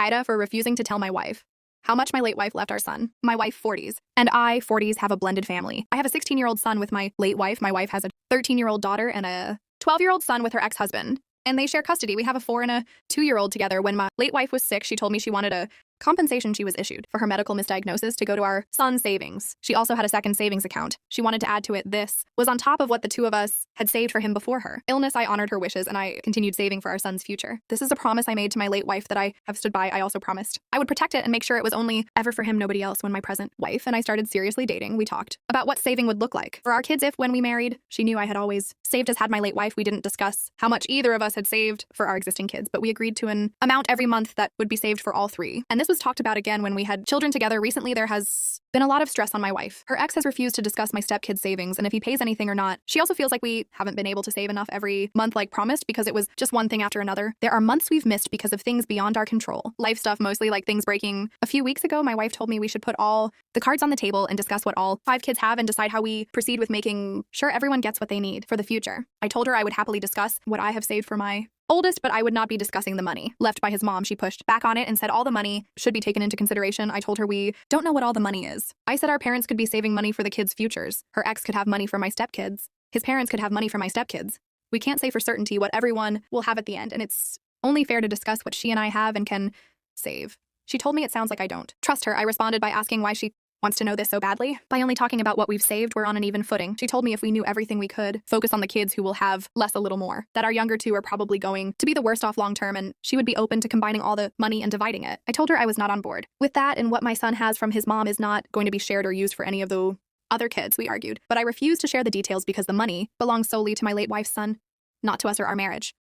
AITAH for refusing to tell my wife how much my late wife left our son. My wife, 40s, and I, 40s, have a blended family. I have a 16-year-old son with my late wife. My wife has a 13-year-old daughter and a 12-year-old son with her ex-husband. And they share custody. We have a 4 and a 2-year-old together. When my late wife was sick, she told me she wanted a compensation she was issued for her medical misdiagnosis to go to our son's savings. She also had a second savings account. She wanted to add to it. This was on top of what the two of us had saved for him before her illness. I honored her wishes and I continued saving for our son's future. This is a promise I made to my late wife that I have stood by. I also promised I would protect it and make sure it was only ever for him, nobody else. When my present wife and I started seriously dating, we talked about what saving would look like for our kids if, when we married. She knew I had always saved as had my late wife. We didn't discuss how much either of us had saved for our existing kids, but we agreed to an amount every month that would be saved for all three. And this was talked about again when we had children together. Recently, there has been a lot of stress on my wife. Her ex has refused to discuss my stepkid's savings and if he pays anything or not. She also feels like we haven't been able to save enough every month like promised because it was just one thing after another. There are months we've missed because of things beyond our control. Life stuff, mostly, like things breaking. A few weeks ago, my wife told me we should put all the cards on the table and discuss what all 5 kids have and decide how we proceed with making sure everyone gets what they need for the future. I told her I would happily discuss what I have saved for my oldest, but I would not be discussing the money left by his mom. She pushed back on it and said all the money should be taken into consideration. I told her we don't know what all the money is. I said our parents could be saving money for the kids' futures. Her ex could have money for my stepkids. His parents could have money for my stepkids. We can't say for certainty what everyone will have at the end, and it's only fair to discuss what she and I have and can save. She told me it sounds like I don't trust her. I responded by asking why she wants to know this so badly. By only talking about what we've saved, we're on an even footing. She told me if we knew everything we could, focus on the kids who will have less a little more, that our younger two are probably going to be the worst off long term, and she would be open to combining all the money and dividing it. I told her I was not on board with that, and what my son has from his mom is not going to be shared or used for any of the other kids, we argued. But I refused to share the details because the money belongs solely to my late wife's son, not to us or our marriage.